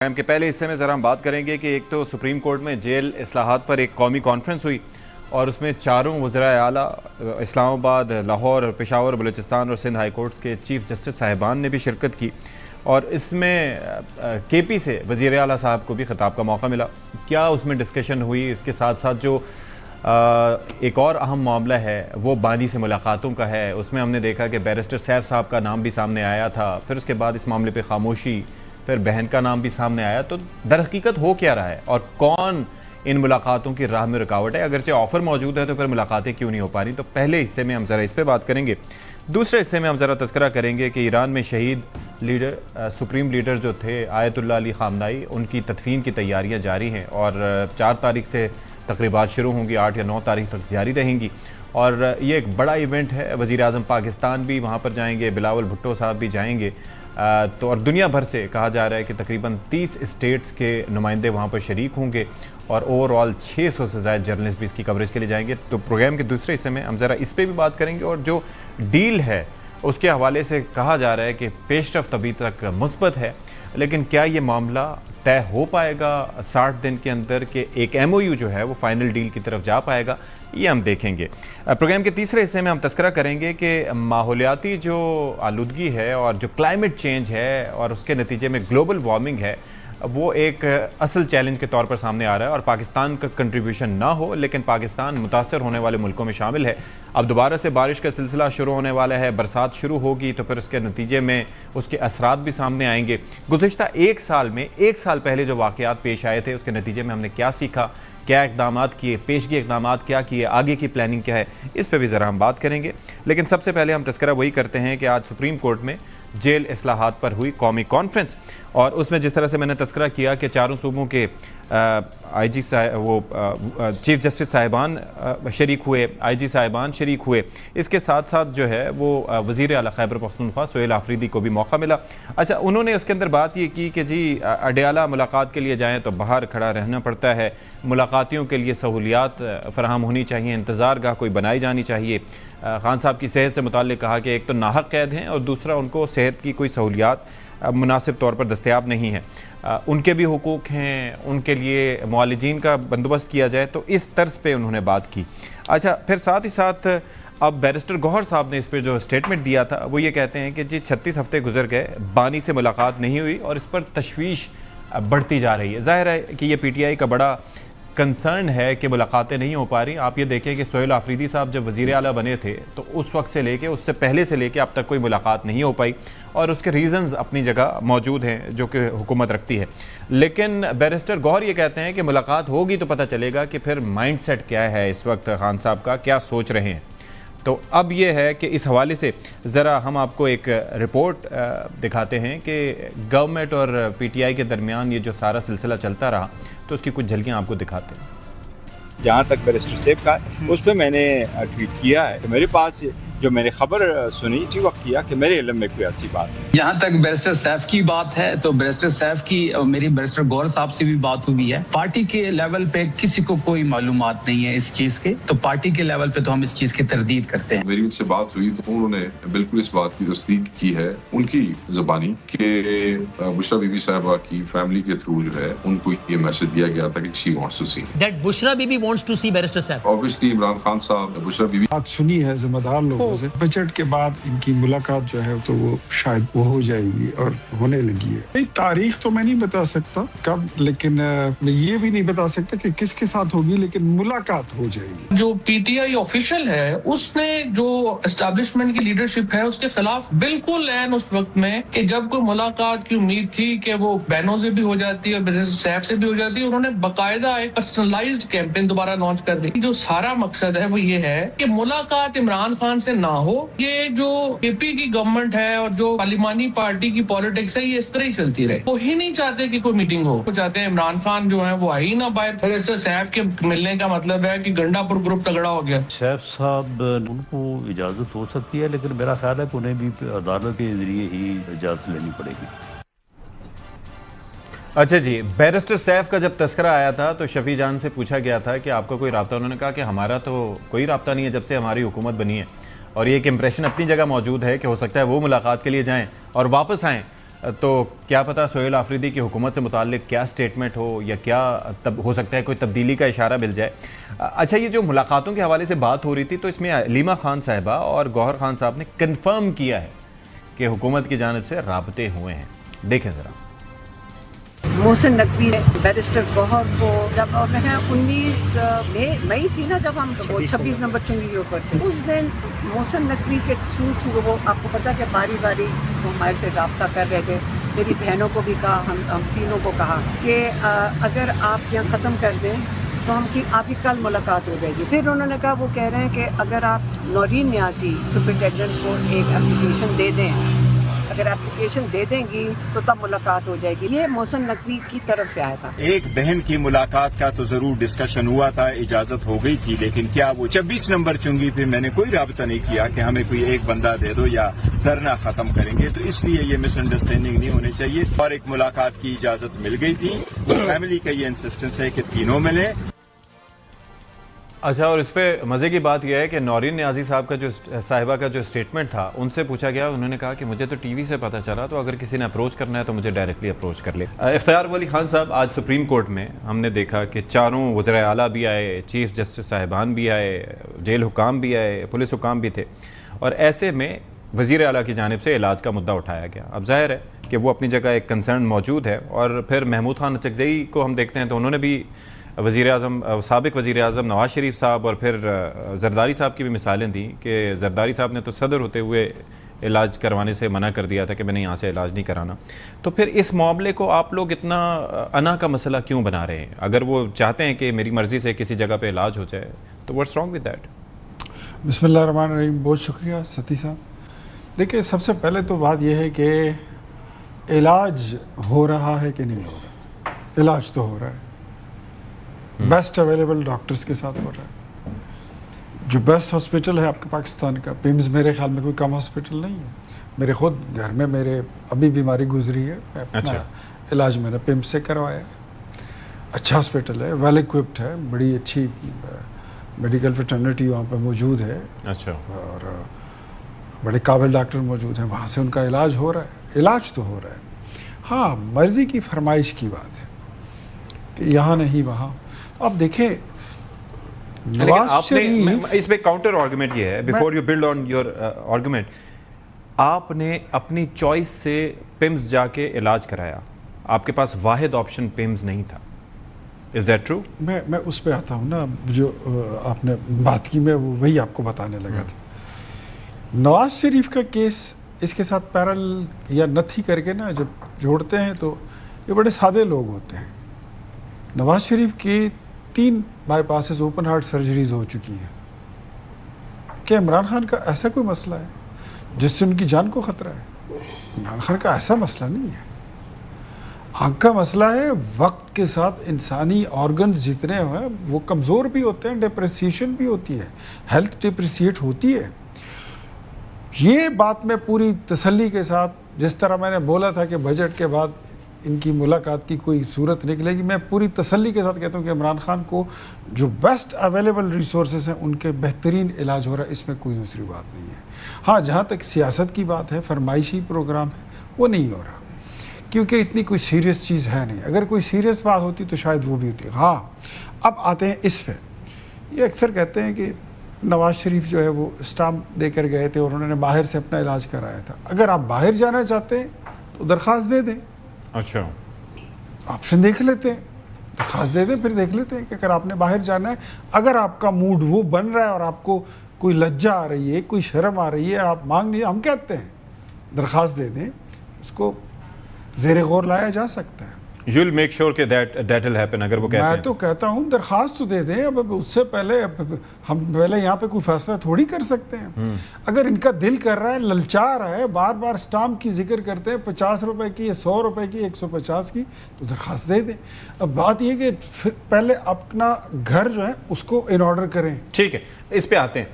Programme کے پہلے حصے میں ذرا ہم بات کریں گے کہ ایک تو سپریم کورٹ میں جیل اصلاحات پر ایک قومی کانفرنس ہوئی اور اس میں چاروں وزرائے اعلیٰ اسلام آباد، لاہور، پشاور، بلوچستان اور سندھ ہائی کورٹس کے چیف جسٹس صاحبان نے بھی شرکت کی اور اس میں کے پی سے وزیر اعلیٰ صاحب کو بھی خطاب کا موقع ملا۔ کیا اس میں ڈسکشن ہوئی؟ اس کے ساتھ ساتھ جو ایک اور اہم معاملہ ہے وہ بانی سے ملاقاتوں کا ہے۔ اس میں ہم نے دیکھا کہ بیرسٹر سیف صاحب کا نام بھی سامنے آیا تھا، پھر اس کے بعد اس معاملے پہ خاموشی، پھر بہن کا نام بھی سامنے آیا۔ تو در حقیقت ہو کیا رہا ہے اور کون ان ملاقاتوں کی راہ میں رکاوٹ ہے؟ اگرچہ آفر موجود ہے تو پھر ملاقاتیں کیوں نہیں ہو پا رہی؟ تو پہلے حصے میں ہم ذرا اس پہ بات کریں گے۔ دوسرے حصے میں ہم ذرا تذکرہ کریں گے کہ ایران میں شہید لیڈر سپریم لیڈر جو تھے آیت اللہ علی خامنائی، ان کی تدفین کی تیاریاں جاری ہیں اور 4 تاریخ سے تقریبات شروع ہوں گی، 8 یا 9 تاریخ تک جاری رہیں گی اور یہ ایک بڑا ایونٹ ہے۔ وزیر اعظم پاکستان بھی وہاں پر جائیں گے، بلاول بھٹو صاحب بھی جائیں گے، تو اور دنیا بھر سے کہا جا رہا ہے کہ تقریباً 30 اسٹیٹس کے نمائندے وہاں پر شریک ہوں گے اور اوور آل 600 سے زائد جرنلسٹ بھی اس کی کوریج کے لیے جائیں گے۔ تو پروگرام کے دوسرے حصے میں ہم ذرا اس پہ بھی بات کریں گے اور جو ڈیل ہے اس کے حوالے سے کہا جا رہا ہے کہ پیش رفت ابھی تک مثبت ہے، لیکن کیا یہ معاملہ طے ہو پائے گا 60 دن کے اندر کہ ایک ایم او یو جو ہے وہ فائنل ڈیل کی طرف جا پائے گا؟ یہ ہم دیکھیں گے۔ پروگرام کے تیسرے حصے میں ہم تذکرہ کریں گے کہ ماحولیاتی جو آلودگی ہے اور جو کلائمیٹ چینج ہے اور اس کے نتیجے میں گلوبل وارمنگ ہے، وہ ایک اصل چیلنج کے طور پر سامنے آ رہا ہے اور پاکستان کا کنٹریبیوشن نہ ہو لیکن پاکستان متاثر ہونے والے ملکوں میں شامل ہے۔ اب دوبارہ سے بارش کا سلسلہ شروع ہونے والا ہے، برسات شروع ہوگی تو پھر اس کے نتیجے میں اس کے اثرات بھی سامنے آئیں گے۔ گزشتہ ایک سال میں، ایک سال پہلے جو واقعات پیش آئے تھے اس کے نتیجے میں ہم نے کیا سیکھا، کیا اقدامات کیے، پیشگی اقدامات کیا کیے، آگے کی پلاننگ کیا ہے، اس پہ بھی ذرا ہم بات کریں گے۔ لیکن سب سے پہلے ہم تذکرہ وہی کرتے ہیں کہ آج سپریم کورٹ میں جیل اصلاحات پر ہوئی قومی کانفرنس اور اس میں جس طرح سے میں نے تذکرہ کیا کہ چاروں صوبوں کے آئی جی چیف جسٹس صاحبان شریک ہوئے، آئی جی صاحبان شریک ہوئے، اس کے ساتھ ساتھ جو ہے وہ وزیر اعلیٰ خیبر پختونخوا سہیل آفریدی کو بھی موقع ملا۔ اچھا، انہوں نے اس کے اندر بات یہ کی کہ جی اڈیالہ ملاقات کے لیے جائیں تو باہر کھڑا رہنا پڑتا ہے، ملاقاتیوں کے لیے سہولیات فراہم ہونی چاہیے، انتظار گاہ کوئی بنائی جانی چاہیے۔ خان صاحب کی صحت سے متعلق کہا کہ ایک تو ناحق قید ہیں اور دوسرا ان کو صحت کی کوئی سہولیات مناسب طور پر دستیاب نہیں ہے، ان کے بھی حقوق ہیں، ان کے لیے معالجین کا بندوبست کیا جائے، تو اس طرز پہ انہوں نے بات کی۔ اچھا، پھر ساتھ ہی ساتھ اب بیرسٹر گوہر صاحب نے اس پہ جو اسٹیٹمنٹ دیا تھا وہ یہ کہتے ہیں کہ جی 36 ہفتے گزر گئے، بانی سے ملاقات نہیں ہوئی اور اس پر تشویش بڑھتی جا رہی ہے۔ ظاہر ہے کہ یہ پی ٹی آئی کا بڑا کنسرن ہے کہ ملاقاتیں نہیں ہو پا رہی۔ آپ یہ دیکھیں کہ سہیل آفریدی صاحب جب وزیر اعلیٰ بنے تھے تو اس وقت سے لے کے، اس سے پہلے سے لے کے اب تک کوئی ملاقات نہیں ہو پائی اور اس کے ریزنز اپنی جگہ موجود ہیں جو کہ حکومت رکھتی ہے، لیکن بیرسٹر گوہر یہ کہتے ہیں کہ ملاقات ہوگی تو پتہ چلے گا کہ پھر مائنڈ سیٹ کیا ہے اس وقت خان صاحب کا، کیا سوچ رہے ہیں۔ تو اب یہ ہے کہ اس حوالے سے ذرا ہم آپ کو ایک رپورٹ دکھاتے ہیں کہ گورنمنٹ اور پی ٹی آئی کے درمیان یہ جو سارا سلسلہ چلتا رہا تو اس کی کچھ جھلکیاں آپ کو دکھاتے ہیں۔ جہاں تک بیرسٹر سیف کا اس پہ میں نے ٹویٹ کیا ہے کہ میرے پاس جو میں نے خبر سنی تھی وقت کیا کہ میرے علم میں کوئی ایسی بات ہے۔ جہاں تک بیرسٹر سیف کی بات ہے تو بیرسٹر سیف کی میری بیرسٹر گوہر صاحب سے بھی بات ہوئی ہے۔ پارٹی کے لیول پہ کسی کو کوئی معلومات نہیں ہے اس چیز کے، تو پارٹی کے لیول پہ تو ہم اس چیز کی تردید کرتے ہیں۔ میری ان سے بات ہوئی تو انہوں نے بالکل اس بات کی تصدیق کی ہے ان کی زبانی کہ بشرا بی بی صاحبہ کی فیملی کے تھرو جو ہے ان کو یہ میسج دیا گیا تھا کہ she wants to see that Bushra Bibi wants to see Barrister Saif. obviously Imran Khan صاحب بشرا بی بی بات سنی ہے ذمہ دار لوگوں سے، بجٹ کے بعد ان کی ملاقات جو ہے تو وہ شاید وہ ہو جائے گی اور ہونے لگی ہے۔ تاریخ تو میں نہیں بتا سکتا کب، لیکن میں یہ بھی نہیں بتا سکتا کہ کس کے ساتھ ہوگی، لیکن ملاقات ہو جائے گی۔ جو پی ٹی آئی آفیشل ہے اس نے جو اسٹیبلشمنٹ کی لیڈرشپ ہے اس کے خلاف بالکل عین اس وقت میں کہ جب کوئی ملاقات کی امید تھی کہ وہ بہنوں سے بھی ہو جاتی ہے اور بیرسٹر صاحب سے بھی ہو جاتی ہے، انہوں نے باقاعدہ ایک پرسنلائزڈ کیمپین دوبارہ لانچ کر دی۔ جو سارا مقصد ہے وہ یہ ہے کہ ملاقات عمران خان سے نہ ہو۔ یہ جو اے پی کی گورنمنٹ ہے اور جو پارلیمانی پارٹی کی پالیٹکس ہے یہ اس طرح ہی چلتی رہے۔ وہ ہی نہیں چاہتے کہ کوئی میٹنگ ہو، وہ چاہتے ہیں عمران خان جو ہے وہ آئی نہ باہر۔ بیرسٹر صاحب کے ملنے کا مطلب ہے کہ گنڈا پور گروپ تگڑا ہو گیا۔ سیف صاحب ان کو اجازت ہو سکتی ہے لیکن میرا خیال ہے کہ انہیں بھی عدالت کے ذریعے ہی اجازت لینی پڑے گی۔ اچھا جی، بیرسٹر سیف کا جب تذکرہ آیا تھا تو شفیع جان سے پوچھا گیا تھا کہ آپ کا کوئی رابطہ، انہوں نے کہا کہ ہمارا تو کوئی رابطہ نہیں ہے جب سے ہماری حکومت بنی ہے، اور یہ ایک امپریشن اپنی جگہ موجود ہے کہ ہو سکتا ہے وہ ملاقات کے لیے جائیں اور واپس آئیں تو کیا پتہ سہیل آفریدی کی حکومت سے متعلق کیا سٹیٹمنٹ ہو یا کیا ہو سکتا ہے کوئی تبدیلی کا اشارہ مل جائے. اچھا یہ جو ملاقاتوں کے حوالے سے بات ہو رہی تھی تو اس میں علیمہ خان صاحبہ اور گوہر خان صاحب نے کنفرم کیا ہے کہ حکومت کی جانب سے رابطے ہوئے ہیں. دیکھیں ذرا. محسن نقوی نے بیرسٹر گوہر کو جب 19 مئی تھی نا جب ہم 26 نمبر چنگی کے اوپر تھے, اس دن محسن نقوی کے تھرو وہ آپ کو پتا کہ باری باری وہ ہمارے سے رابطہ کر رہے تھے. میری بہنوں کو بھی کہا, ہم تینوں کو کہا کہ اگر آپ یہاں ختم کر دیں تو آپ کی کل ملاقات ہو جائے گی. پھر انہوں نے کہا وہ کہہ رہے ہیں کہ اگر آپ نورین نیازی سپرنٹینڈنٹ کو ایک اپلیکیشن دے دیں, اگر اپلیکیشن دے دیں گی تو تب ملاقات ہو جائے گی. یہ محسن نقوی کی طرف سے آیا تھا. ایک بہن کی ملاقات کا تو ضرور ڈسکشن ہوا تھا, اجازت ہو گئی تھی, لیکن کیا وہ 26 نمبر چنگی پہ میں نے کوئی رابطہ نہیں کیا کہ ہمیں کوئی ایک بندہ دے دو یا دھرنا ختم کریں گے. تو اس لیے یہ مس انڈرسٹینڈنگ نہیں ہونی چاہیے. اور ایک ملاقات کی اجازت مل گئی تھی. فیملی کا یہ انسسٹنس ہے کہ تینوں ملیں. اچھا, اور اس پہ مزے کی بات یہ ہے کہ نورین نیازی صاحبہ کا جو اسٹیٹمنٹ تھا ان سے پوچھا گیا, انہوں نے کہا کہ مجھے تو ٹی وی سے پتہ چلا, تو اگر کسی نے اپروچ کرنا ہے تو مجھے ڈائریکٹلی اپروچ کر لے. اختیار ولی خان صاحب, آج سپریم کورٹ میں ہم نے دیکھا کہ چاروں وزرائے اعلیٰ بھی آئے, چیف جسٹس صاحبان بھی آئے, جیل حکام بھی آئے, پولیس حکام بھی تھے, اور ایسے میں وزیر اعلیٰ کی جانب سے علاج کا مدعا اٹھایا گیا. اب ظاہر ہے کہ وہ اپنی جگہ ایک کنسرن موجود ہے. اور پھر محمود خان اچکزئی کو ہم دیکھتے ہیں تو انہوں نے بھی سابق وزیر اعظم نواز شریف صاحب اور پھر زرداری صاحب کی بھی مثالیں دیں کہ زرداری صاحب نے تو صدر ہوتے ہوئے علاج کروانے سے منع کر دیا تھا کہ میں نے یہاں سے علاج نہیں کرانا. تو پھر اس معاملے کو آپ لوگ اتنا انا کا مسئلہ کیوں بنا رہے ہیں؟ اگر وہ چاہتے ہیں کہ میری مرضی سے کسی جگہ پہ علاج ہو جائے تو واٹس رانگ ود دیٹ؟ بسم اللہ الرحمن الرحیم. بہت شکریہ ستی صاحب. دیکھیں, سب سے پہلے تو بات یہ ہے کہ علاج ہو رہا ہے کہ نہیں ہو رہا. علاج تو ہو رہا ہے, بیسٹ اویلیبل ڈاکٹرز کے ساتھ ہو رہا ہے. جو بیسٹ ہاسپٹل ہے آپ کے پاکستان کا پیمز, میرے خیال میں کوئی کم ہاسپٹل نہیں ہے. میرے خود گھر میں میرے ابھی بیماری گزری ہے, اپنا علاج میں نے پیمز سے کروایا. اچھا ہاسپٹل ہے, ویل ایکوپڈ ہے, بڑی اچھی میڈیکل فیٹرنیٹی وہاں پہ موجود ہے. اچھا, اور بڑے قابل ڈاکٹر موجود ہیں, وہاں سے ان کا علاج ہو رہا ہے. علاج تو ہو رہا ہے. ہاں, مرضی کی فرمائش کی بات ہے کہ یہاں نہیں وہاں. اب دیکھیں, اس پہ کاؤنٹر آرگومنٹ یہ ہے, before you build on your argument, آپ نے اپنی چوائس سے پیمز جا کے علاج کرایا, آپ کے پاس واحد آپشن پیمز نہیں تھا. Is that true? میں اس پہ آتا ہوں نا, جو آپ نے بات کی میں وہی آپ کو بتانے لگا تھا. نواز شریف کا کیس اس کے ساتھ پیرل یا نتھی کر کے نا جب جوڑتے ہیں تو یہ بڑے سادے لوگ ہوتے ہیں. نواز شریف کی 3 bypasses open heart surgeries ہو چکی ہیں. کیا عمران خان کا ایسا کوئی مسئلہ ہے جس سے ان کی جان کو خطرہ ہے؟ عمران خان کا ایسا مسئلہ نہیں ہے. آنکھ کا مسئلہ ہے, وقت کے ساتھ انسانی آرگنز جتنے ہیں وہ کمزور بھی ہوتے ہیں, ڈپریسیشن بھی ہوتی ہے, ہیلتھ ڈپریسیٹ ہوتی ہے. یہ بات میں پوری تسلی کے ساتھ, جس طرح میں نے بولا تھا کہ بجٹ کے بعد ان کی ملاقات کی کوئی صورت نکلے گی, میں پوری تسلی کے ساتھ کہتا ہوں کہ عمران خان کو جو بیسٹ اویلیبل ریسورسز ہیں ان کے بہترین علاج ہو رہا ہے, اس میں کوئی دوسری بات نہیں ہے. ہاں, جہاں تک سیاست کی بات ہے, فرمائشی پروگرام ہے, وہ نہیں ہو رہا کیونکہ اتنی کوئی سیریس چیز ہے نہیں. اگر کوئی سیریس بات ہوتی تو شاید وہ بھی ہوتی. ہاں, اب آتے ہیں اس پہ. یہ اکثر کہتے ہیں کہ نواز شریف جو ہے وہ اسٹامپ دے کر گئے تھے اور انہوں نے باہر سے اپنا علاج کرایا تھا. اگر آپ باہر جانا چاہتے ہیں تو درخواست دے دیں. اچھا, آپشن دیکھ لیتے ہیں, درخواست دے دیں, پھر دیکھ لیتے ہیں کہ اگر آپ نے باہر جانا ہے, اگر آپ کا موڈ وہ بن رہا ہے اور آپ کو کوئی لجہ آ رہی ہے, کوئی شرم آ رہی ہے, آپ مانگ نہیں, ہم کہتے ہیں درخواست دے دیں, اس کو زیر غور لایا جا سکتا ہے. You will make sure کہ that will happen اگر وہ کہتے ہیں. میں تو کہتا ہوں درخواست تو دے دیں. اب اس سے پہلے ہم پہلے یہاں پہ کوئی فیصلہ تھوڑی کر سکتے ہیں. اگر ان کا دل کر رہا ہے, للچا رہا ہے, بار بار اسٹامپ کی ذکر کرتے ہیں 50 روپے کی یا 100 روپے کی, 150 کی, تو درخواست دے دیں. اب بات یہ کہ پہلے اپنا گھر جو ہے اس کو ان آرڈر کریں. ٹھیک ہے, اس پہ آتے ہیں.